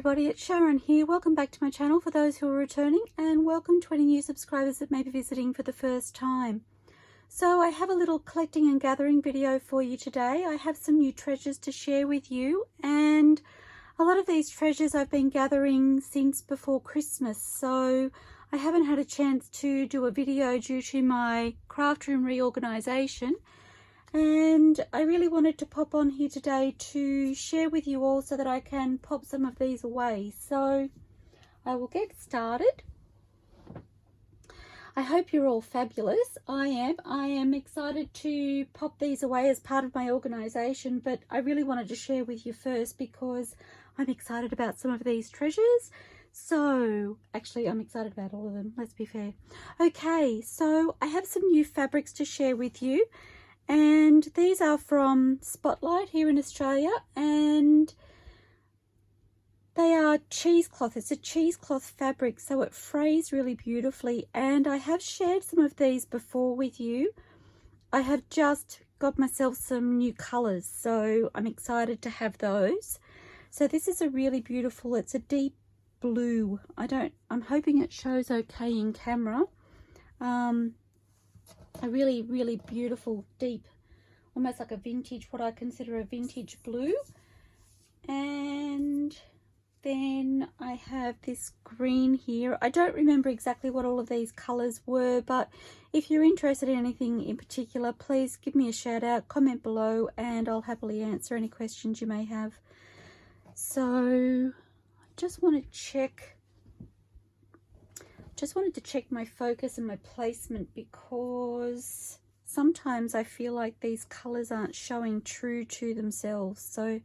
everybody, it's Sharon here. Welcome back to my channel for those who are returning, and welcome to any new subscribers that may be visiting for the first time. So I have a little collecting and gathering video for you today. I have some new treasures to share with you, and a lot of these treasures I've been gathering since before Christmas, so I haven't had a chance to do a video due to my craft room reorganisation. And I really wanted to pop on here today to share with you all so that I can pop some of these away. So I will get started. I hope you're all fabulous. I am excited to pop these away as part of my organisation, but I really wanted to share with you first because I'm excited about some of these treasures. So actually I'm excited about all of them, let's be fair. Okay, so I have some new fabrics to share with you. And these are from Spotlight here in Australia, and they are cheesecloth. It's a cheesecloth fabric, so it frays really beautifully. And I have shared some of these before with you. I have just got myself some new colours, so I'm excited to have those. So this is a really beautiful, it's a deep blue. I'm hoping it shows okay in camera. A really beautiful, deep, almost like a vintage, what I consider a vintage blue. And then I have this green here. I don't remember exactly what all of these colours were, but if you're interested in anything in particular, please give me a shout out, comment below, and I'll happily answer any questions you may have. So I just want to check. Just wanted to check my focus and my placement, because sometimes I feel like these colors aren't showing true to themselves. So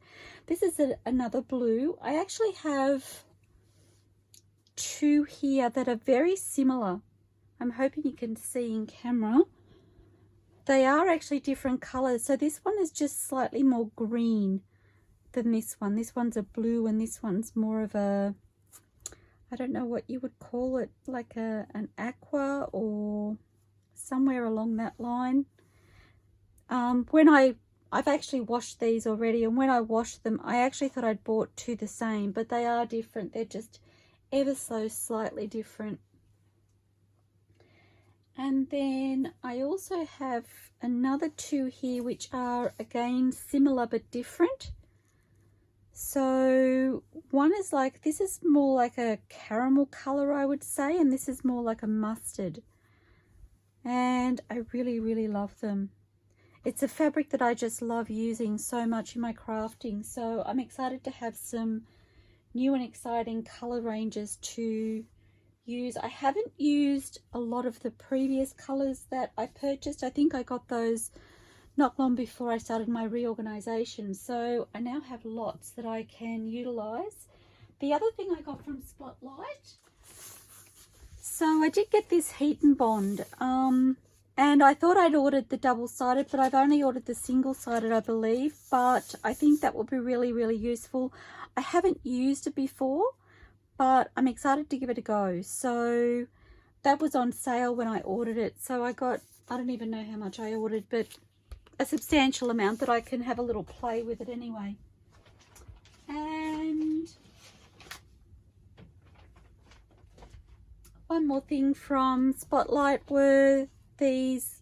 this is another blue. I actually have two here that are very similar. I'm hoping you can see in camera. They are actually different colors. So this one is just slightly more green than this one. This one's a blue and this one's more of a, I don't know what you would call it, like an aqua or somewhere along that line. I've actually washed these already, and when I washed them, I actually thought I'd bought two the same, but they are different. They're just ever so slightly different. And then I also have another two here, which are again similar but different. So one is like, this is more like a caramel color, I would say, and this is more like a mustard. And I really love them. It's a fabric that I just love using so much in my crafting. So I'm excited to have some new and exciting color ranges to use. I haven't used a lot of the previous colors that I purchased. I think I got those not long before I started my reorganization, so I now have lots that I can utilize. The other thing I got from Spotlight, so I did get this Heat and Bond, and I thought I'd ordered the double-sided, but I've only ordered the single-sided, I believe, but I think that will be really useful. I haven't used it before, but I'm excited to give it a go. So that was on sale when I ordered it, so I got, I don't even know how much I ordered, but a substantial amount that I can have a little play with it anyway. And one more thing from Spotlight were these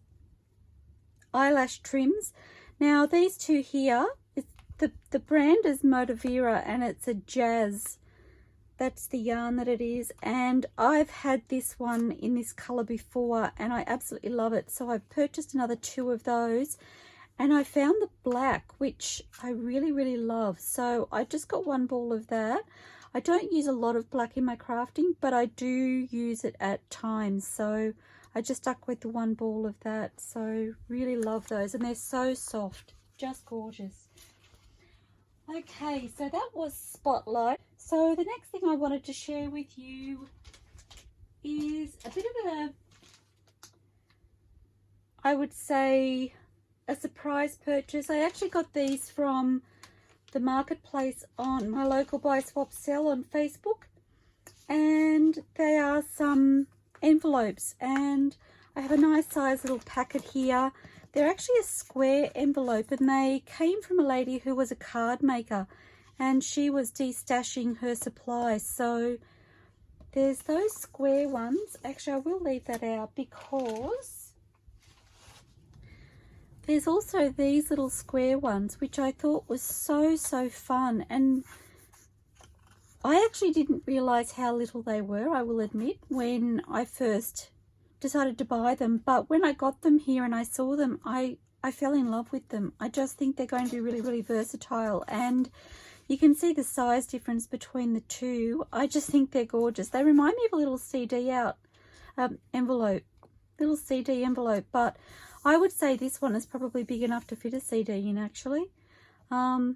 eyelash trims. Now these two here, the brand is Motivera, and it's a jazz. That's the yarn that it is, and I've had this one in this color before and I absolutely love it. So I've purchased another two of those, and I found the black, which I really love. So I just got one ball of that. I don't use a lot of black in my crafting, but I do use it at times. So I just stuck with the one ball of that. So really love those, and they're so soft, just gorgeous. Okay, so that was Spotlight. So the next thing I wanted to share with you is a bit of a, I would say, a surprise purchase. I actually got these from the marketplace on my local buy swap sell on Facebook, and they are some envelopes, and I have a nice size little packet here. They're actually a square envelope, and they came from a lady who was a card maker, and she was destashing her supplies. So there's those square ones. Actually, I will leave that out because there's also these little square ones, which I thought was so fun. And I actually didn't realize how little they were, I will admit, when I first decided to buy them. But when I got them here and I saw them, I fell in love with them. I just think they're going to be really versatile, and you can see the size difference between the two. I just think they're gorgeous. They remind me of a little CD envelope, little CD envelope, but I would say this one is probably big enough to fit a CD in, actually. But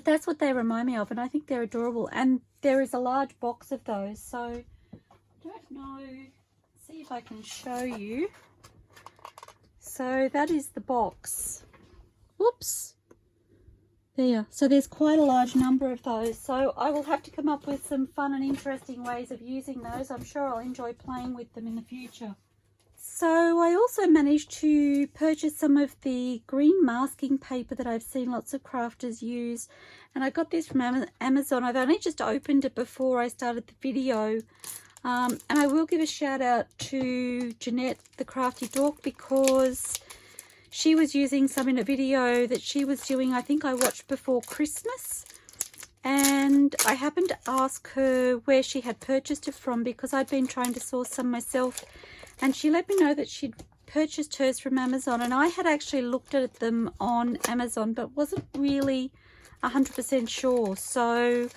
that's what they remind me of, and I think they're adorable. And there is a large box of those, so I don't know. See if I can show you. So that is the box. Whoops. There. So there's quite a large number of those. So I will have to come up with some fun and interesting ways of using those. I'm sure I'll enjoy playing with them in the future. So I also managed to purchase some of the green masking paper that I've seen lots of crafters use. And I got this from Amazon. I've only just opened it before I started the video. And I will give a shout out to Jeanette, the Crafty Dork, because she was using some in a video that she was doing, I think I watched before Christmas. And I happened to ask her where she had purchased it from, because I'd been trying to source some myself. And she let me know that she'd purchased hers from Amazon. And I had actually looked at them on Amazon, but wasn't really 100% sure. So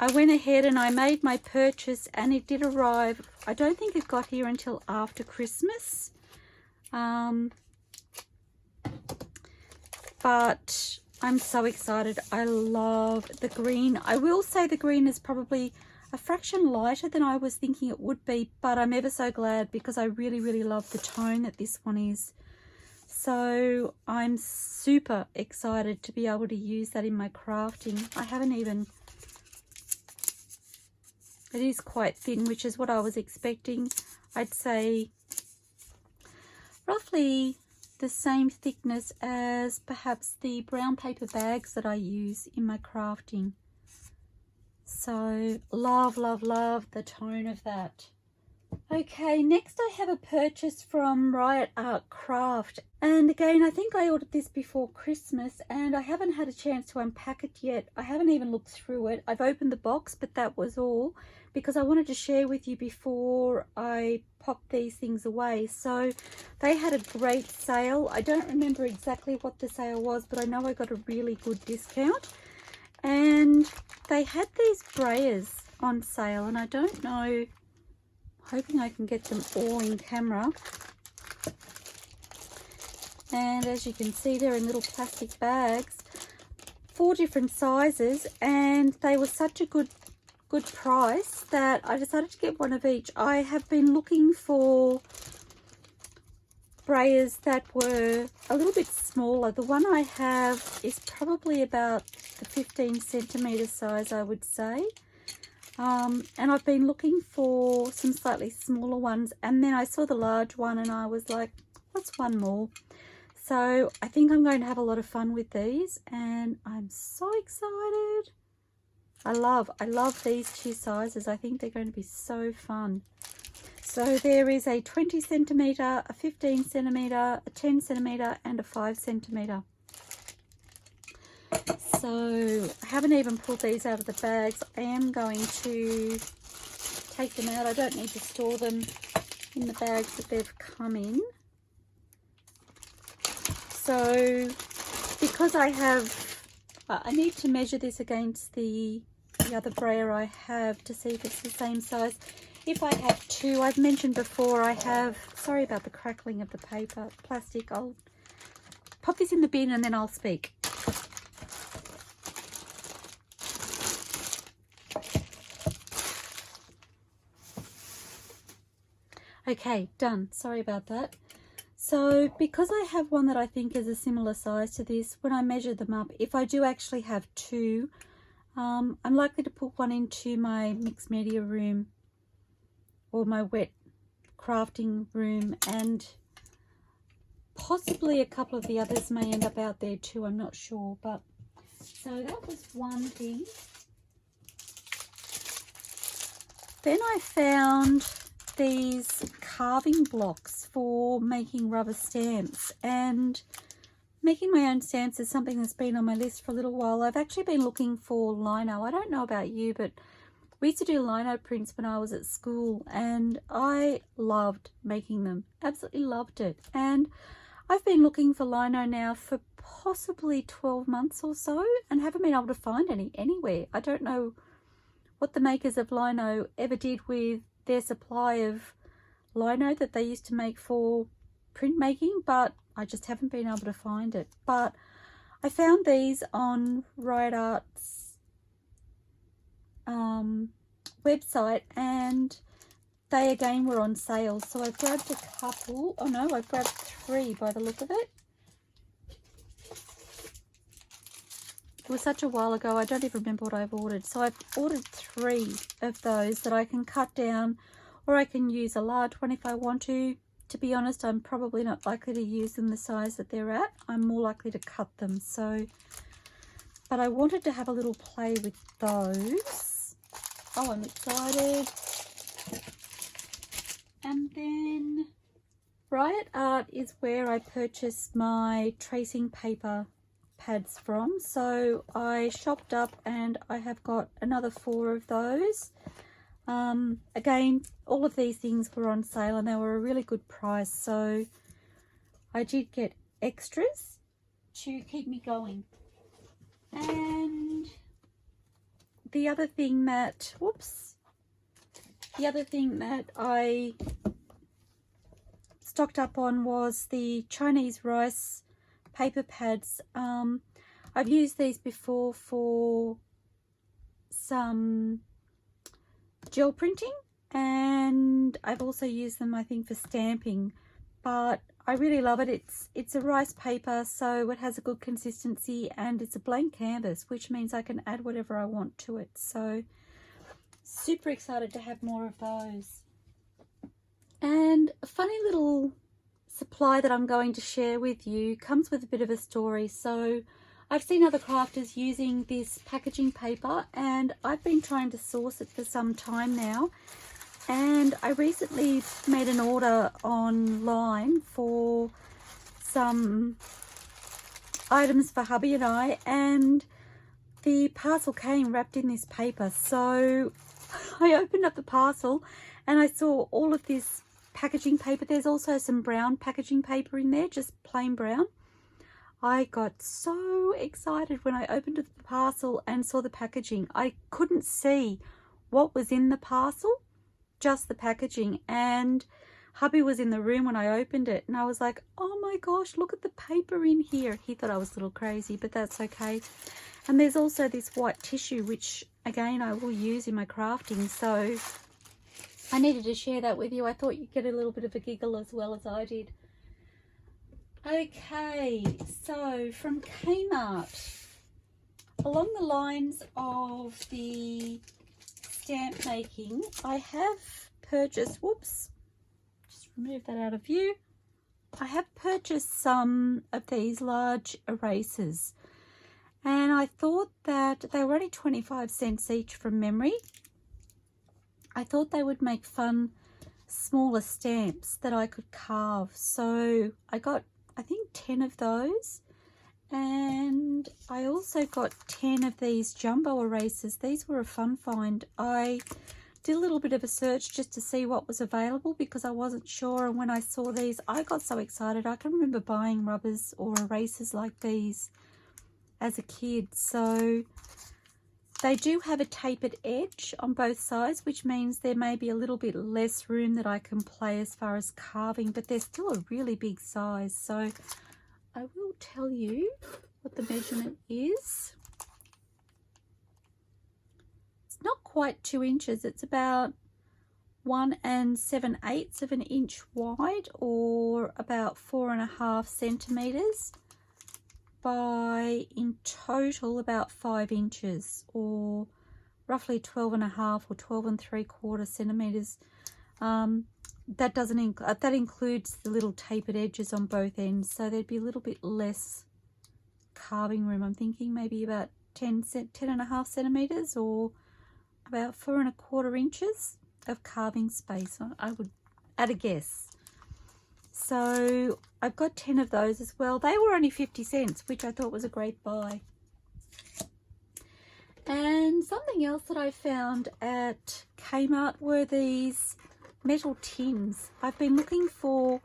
I went ahead and I made my purchase, and it did arrive. I don't think it got here until after Christmas. But I'm so excited. I love the green. I will say the green is probably a fraction lighter than I was thinking it would be, but I'm ever so glad, because I really love the tone that this one is. So I'm super excited to be able to use that in my crafting. I haven't even... It is quite thin, which is what I was expecting. I'd say roughly the same thickness as perhaps the brown paper bags that I use in my crafting. So love the tone of that. Okay, next I have a purchase from Riot Art Craft, and again I think I ordered this before Christmas and I haven't had a chance to unpack it yet. I haven't even looked through it. I've opened the box, but that was all, because I wanted to share with you before I pop these things away. So they had a great sale. I don't remember exactly what the sale was, but I know I got a really good discount. And they had these brayers on sale, and I don't know, hoping I can get them all in camera. And as you can see, they're in little plastic bags, 4 different sizes, and they were such a good price that I decided to get one of each. I have been looking for brayers that were a little bit smaller. The one I have is probably about the 15 centimeter size, I would say. And I've been looking for some slightly smaller ones, and then I saw the large one and I was like, what's one more? So I think I'm going to have a lot of fun with these, and I'm so excited. I love these two sizes. I think they're going to be so fun. So there is a 20 centimeter, a 15 centimeter, a 10 centimeter, and a 5 centimeter. So I haven't even pulled these out of the bags. I am going to take them out. I don't need to store them in the bags that they've come in. So because I need to measure this against the other brayer I have to see if it's the same size. If I have 2, I've mentioned before, I have, sorry about the crackling of the paper, plastic. I'll pop this in the bin and then I'll speak. Okay, done. Sorry about that. So because I have one that I think is a similar size to this, when I measure them up, if I do actually have 2, I'm likely to put one into my mixed media room or my wet crafting room, and possibly a couple of the others may end up out there too. I'm not sure, but So that was one thing. Then I found these carving blocks for making rubber stamps, and making my own stamps is something that's been on my list for a little while. I've actually been looking for lino. I don't know about you, but we used to do lino prints when I was at school, and I loved making them. Absolutely loved it. And I've been looking for lino now for possibly 12 months or so and haven't been able to find any anywhere. I don't know what the makers of lino ever did with their supply of lino that they used to make for printmaking, but I just haven't been able to find it. But I found these on Riot Art's website, and they again were on sale. So I grabbed a couple. Oh no, I grabbed 3 by the look of it. It was such a while ago, I don't even remember what I've ordered. So I've ordered 3 of those that I can cut down, or I can use a large one if I want to. To be honest, I'm probably not likely to use them the size that they're at. I'm more likely to cut them. So, but I wanted to have a little play with those. Oh, I'm excited. And then Riot Art is where I purchased my tracing paper pads from. So I shopped up and I have got another 4 of those. Again, all of these things were on sale and they were a really good price. So I did get extras to keep me going. And the other thing that, I stocked up on was the Chinese rice paper pads. I've used these before for some gel printing, and I've also used them, I think, for stamping, but I really love it. It's a rice paper, so it has a good consistency, and it's a blank canvas, which means I can add whatever I want to it. So super excited to have more of those. And a funny little supply that I'm going to share with you comes with a bit of a story. So I've seen other crafters using this packaging paper, and I've been trying to source it for some time now. And I recently made an order online for some items for hubby and I, and the parcel came wrapped in this paper. So I opened up the parcel and I saw all of this packaging paper. There's also some brown packaging paper in there, just plain brown. I got so excited when I opened the parcel and saw the packaging. I couldn't see what was in the parcel, just the packaging. And hubby was in the room when I opened it, and I was like, oh my gosh, look at the paper in here. He thought I was a little crazy, but that's okay. And there's also this white tissue, which again I will use in my crafting. So I needed to share that with you. I thought you'd get a little bit of a giggle as well as I did. Okay, so from Kmart, along the lines of the stamp making, I have purchased, just remove that out of view. I have purchased some of these large erasers, and I thought that they were only 25 cents each from memory. I thought they would make fun smaller stamps that I could carve. So I got, I think, 10 of those, and I also got 10 of these jumbo erasers. These were a fun find. I did a little bit of a search just to see what was available because I wasn't sure, and when I saw these I got so excited. I can remember buying rubbers or erasers like these as a kid. So they do have a tapered edge on both sides, which means there may be a little bit less room that I can play as far as carving, but they're still a really big size. So I will tell you what the measurement is. It's not quite 2 inches. It's about 1 7/8 of an inch wide, or about 4.5 centimeters, by in total about 5 inches, or roughly 12.5 or 12 3/4 centimeters. That doesn't that includes the little tapered edges on both ends, so there'd be a little bit less carving room. I'm thinking maybe about 10.5 centimeters, or about 4¼ inches of carving space. I would add a guess. So I've got 10 of those as well. They were only 50 cents, which I thought was a great buy. And something else that I found at Kmart were these metal tins. I've been looking for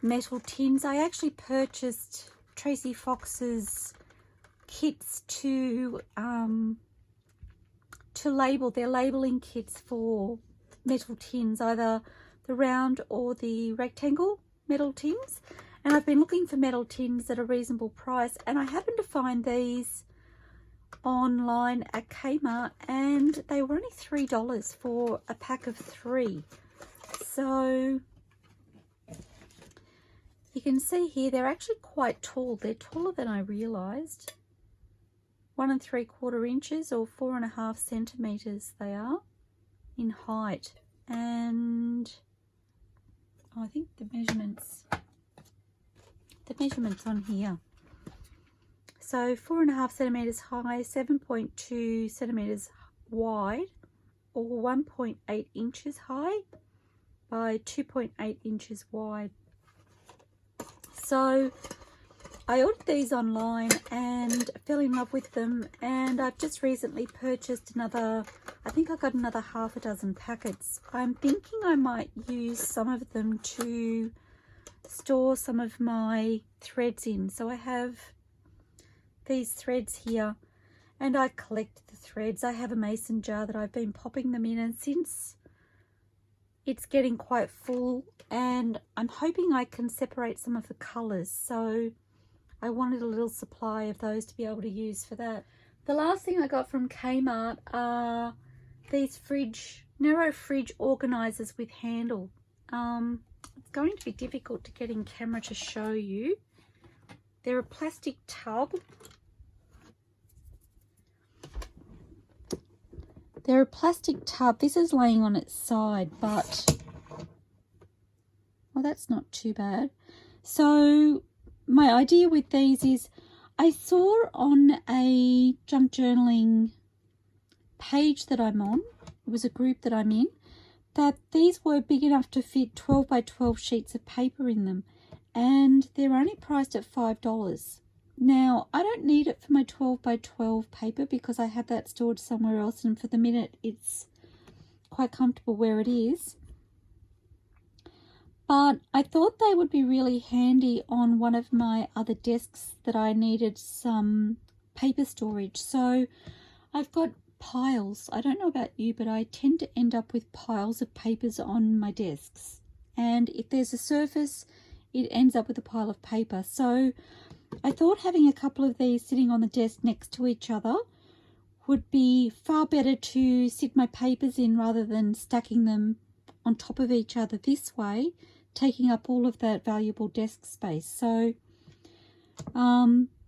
metal tins. I actually purchased Tracy Fox's kits to label. Their labeling kits for metal tins, either the round or the rectangle metal tins. And I've been looking for metal tins at a reasonable price, and I happened to find these online at Kmart, and they were only $3 for a pack of 3. So you can see here they're actually quite tall. They're taller than I realized. 1 3/4 inches, or 4½ centimeters they are in height. And I think the measurements on here. So 4½ centimeters high, 7.2 centimeters wide, or 1.8 inches high by 2.8 inches wide. So I ordered these online and fell in love with them, and I've just recently purchased another, I think I got another half a dozen packets. I'm thinking I might use some of them to store some of my threads in. So I have these threads here, and I collect the threads. I have a mason jar that I've been popping them in, and since it's getting quite full, and I'm hoping I can separate some of the colors, so I wanted a little supply of those to be able to use for that. The last thing I got from Kmart are these narrow fridge organizers with handle. It's going to be difficult to get in camera to show you. They're a plastic tub. They're a plastic tub. This is laying on its side, but well, that's not too bad. So my idea with these is, I saw on a junk journaling page that I'm on, it was a group that I'm in, that these were big enough to fit 12 by 12 sheets of paper in them, and they're only priced at $5. Now, I don't need it for my 12 by 12 paper because I have that stored somewhere else, and for the minute it's quite comfortable where it is. But I thought they would be really handy on one of my other desks that I needed some paper storage. So I've got piles. I don't know about you, but I tend to end up with piles of papers on my desks. And if there's a surface, it ends up with a pile of paper. So I thought having a couple of these sitting on the desk next to each other would be far better to sit my papers in, rather than stacking them on top of each other this way, taking up all of that valuable desk space. So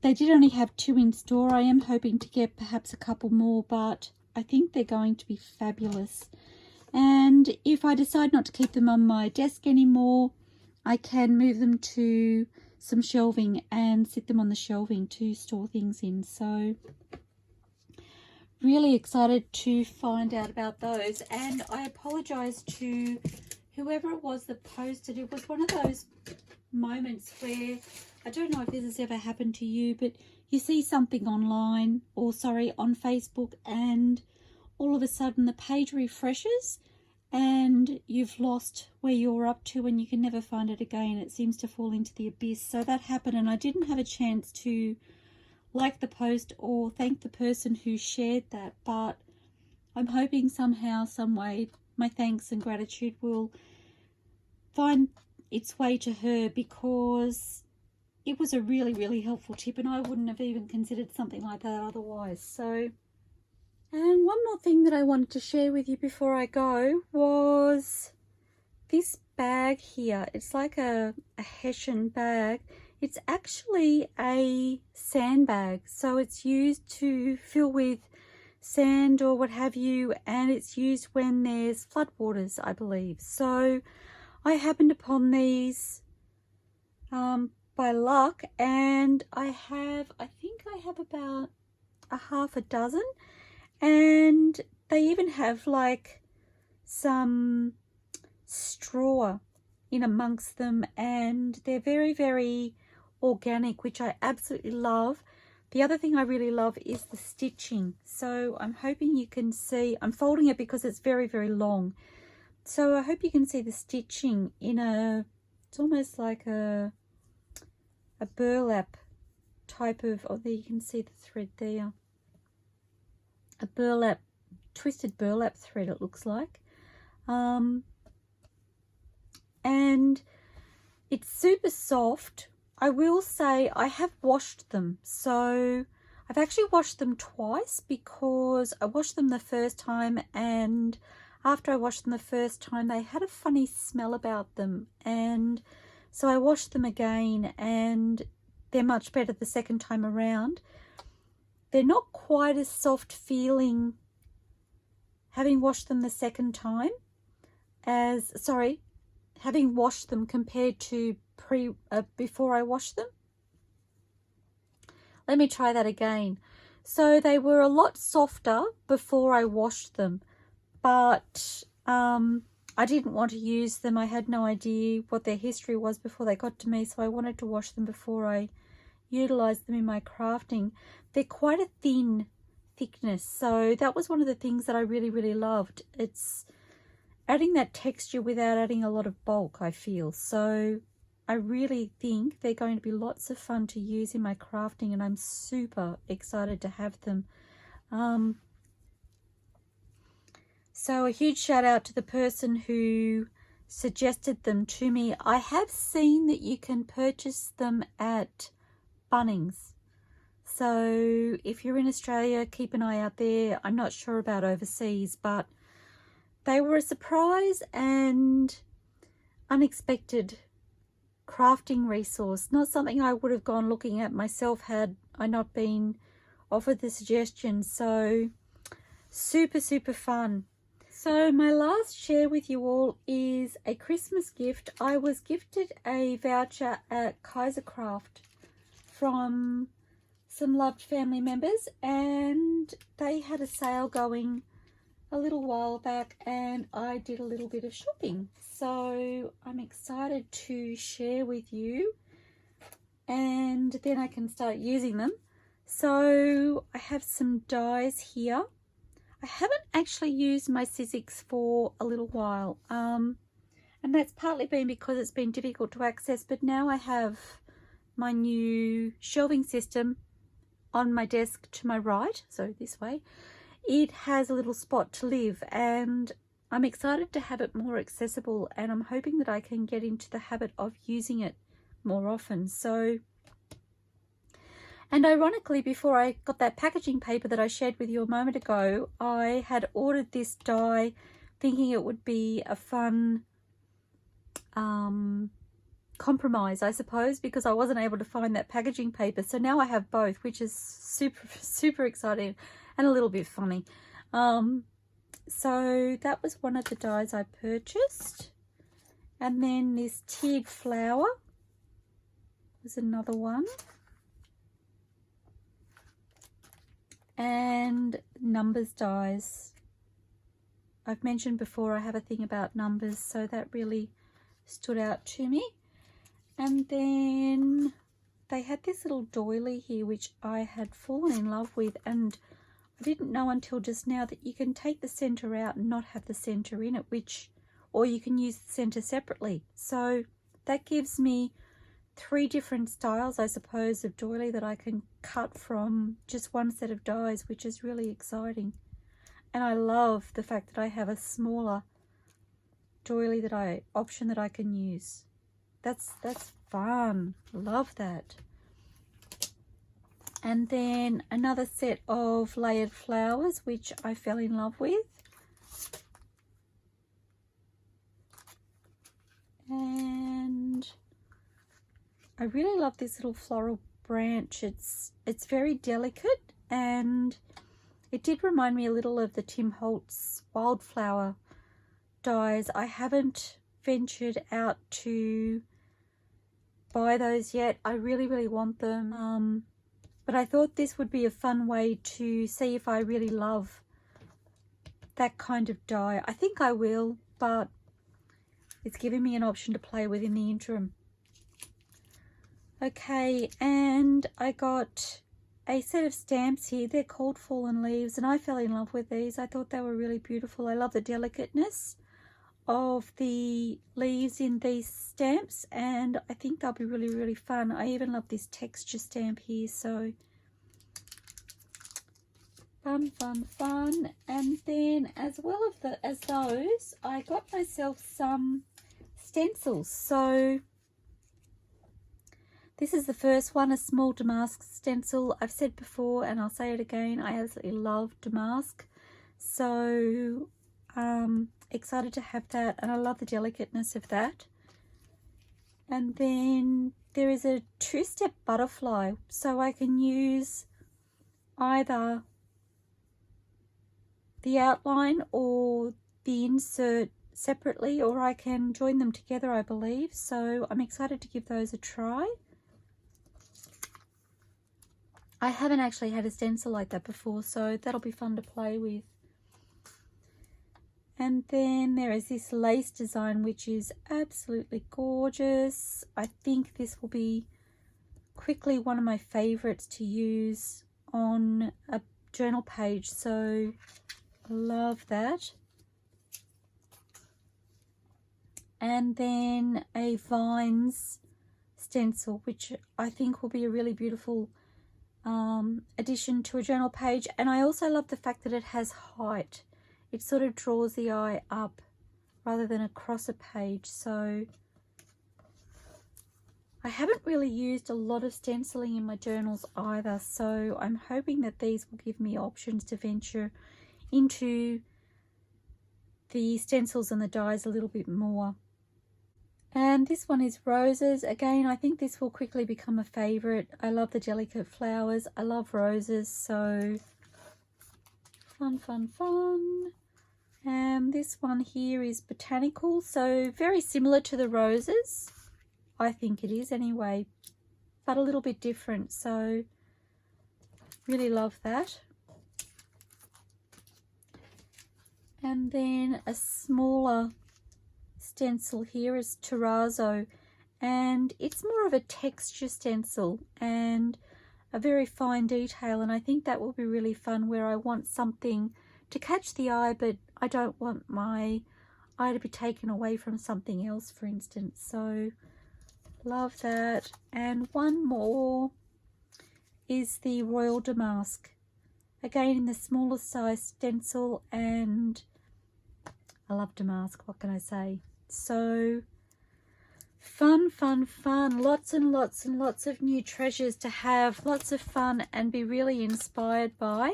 they did only have 2 in store. I am hoping to get perhaps a couple more, but I think they're going to be fabulous. And if I decide not to keep them on my desk anymore, I can move them to some shelving and sit them on the shelving to store things in. So really excited to find out about those. And I apologize to whoever it was that posted. It was one of those moments where, I don't know if this has ever happened to you, but you see something online, or sorry, on Facebook, and all of a sudden the page refreshes and you've lost where you're up to and you can never find it again. It seems to fall into the abyss. So that happened, and I didn't have a chance to like the post or thank the person who shared that, but I'm hoping somehow, some way, my thanks and gratitude will find its way to her, because it was a really, really helpful tip, and I wouldn't have even considered something like that otherwise. So, and one more thing that I wanted to share with you before I go was this bag here. It's like a Hessian bag. It's actually a sandbag, so it's used to fill with sand or what have you, and it's used when there's floodwaters, I believe. So I happened upon these by luck, and I think I have about a half a dozen, and they even have like some straw in amongst them, and they're very, very organic, which I absolutely love. The other thing I really love is the stitching. So I'm hoping you can see, I'm folding it because it's very, very long. So I hope you can see the stitching in it's almost like a burlap type of, oh, there you can see the thread there. A burlap, twisted burlap thread it looks like. And it's super soft. I will say I have washed them. So I've actually washed them twice, because I washed them the first time, and after I washed them the first time they had a funny smell about them, and so I washed them again, and they're much better the second time around. They're not quite as soft feeling having washed them the second time as, sorry, having washed them compared to before I washed them. Let me try that again. So they were a lot softer before I washed them, but I didn't want to use them. I had no idea what their history was before they got to me, so I wanted to wash them before I utilized them in my crafting. They're quite a thin thickness, so that was one of the things that I really, really loved. It's adding that texture without adding a lot of bulk, I feel. So I really think they're going to be lots of fun to use in my crafting, and I'm super excited to have them. So a huge shout out to the person who suggested them to me. I have seen that you can purchase them at Bunnings. So if you're in Australia, keep an eye out there. I'm not sure about overseas, but they were a surprise and unexpected crafting resource. Not something I would have gone looking at myself had I not been offered the suggestion. So super, super fun. So my last share with you all is a Christmas gift. I was gifted a voucher at Kaisercraft from some loved family members, and they had a sale going a little while back, and I did a little bit of shopping. So I'm excited to share with you, and then I can start using them. So I have some dies here. I haven't actually used my Sizzix for a little while, and that's partly been because it's been difficult to access, but now I have my new shelving system on my desk to my right, so this way. It has a little spot to live, and I'm excited to have it more accessible, and I'm hoping that I can get into the habit of using it more often. So, and ironically, before I got that packaging paper that I shared with you a moment ago, I had ordered this die thinking it would be a fun compromise, I suppose, because I wasn't able to find that packaging paper. So now I have both, which is super, super exciting and a little bit funny. So that was one of the dies I purchased. And then this tiered flower was another one. And numbers dies. I've mentioned before I have a thing about numbers, so that really stood out to me. And then they had this little doily here, which I had fallen in love with, and I didn't know until just now that you can take the center out and not have the center in it, or you can use the center separately. So that gives me 3 different styles, I suppose, of doily that I can cut from just one set of dies, which is really exciting. And I love the fact that I have a smaller doily option that I can use. That's fun. Love that. And then another set of layered flowers, which I fell in love with. And I really love this little floral branch. It's very delicate, and it did remind me a little of the Tim Holtz wildflower dies. I haven't ventured out to buy those yet. I really, really want them. But I thought this would be a fun way to see if I really love that kind of die. I think I will, but it's giving me an option to play with in the interim. Okay, and I got a set of stamps here. They're called Fallen Leaves, and I fell in love with these. I thought they were really beautiful. I love the delicateness of the leaves in these stamps, and I think they'll be really, really fun. I even love this texture stamp here, so fun, fun, fun. And then as well as those, I got myself some stencils. So this is the first one, a small damask stencil. I've said before, and I'll say it again, I absolutely love damask. So excited to have that, and I love the delicateness of that. And then there is a two-step butterfly, so I can use either the outline or the insert separately, or I can join them together, I believe. So I'm excited to give those a try. I haven't actually had a stencil like that before, so that'll be fun to play with. And then there is this lace design, which is absolutely gorgeous. I think this will be quickly one of my favorites to use on a journal page, so I love that. And then a vines stencil, which I think will be a really beautiful addition to a journal page. And I also love the fact that it has height. It sort of draws the eye up rather than across a page. So I haven't really used a lot of stenciling in my journals either, so I'm hoping that these will give me options to venture into the stencils and the dies a little bit more. And this one is roses. Again, I think this will quickly become a favorite. I love the delicate flowers. I love roses, so fun, fun, fun. And this one here is botanical, so very similar to the roses. I think it is anyway, but a little bit different, so really love that. And then a smaller stencil here is terrazzo, and it's more of a texture stencil and a very fine detail, and I think that will be really fun, where I want something to catch the eye, but I don't want my eye to be taken away from something else, for instance. So love that. And one more is the Royal Damask, again in the smaller size stencil, and I love damask, what can I say? So fun, fun, fun. Lots and lots and lots of new treasures to have, lots of fun and be really inspired by.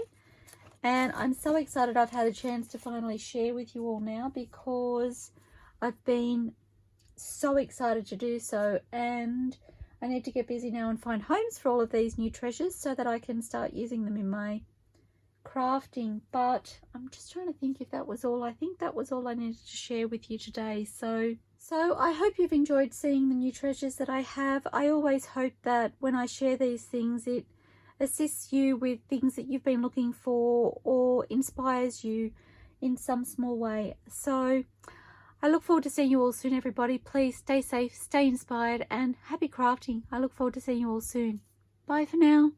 And I'm so excited I've had a chance to finally share with you all now, because I've been so excited to do so, and I need to get busy now and find homes for all of these new treasures so that I can start using them in my crafting. But I'm just trying to think if that was all. I think that was all I needed to share with you today. So I hope you've enjoyed seeing the new treasures that I have. I always hope that when I share these things, it assists you with things that you've been looking for or inspires you in some small way. So I look forward to seeing you all soon, everybody. Please stay safe, stay inspired, and happy crafting. I look forward to seeing you all soon. Bye for now.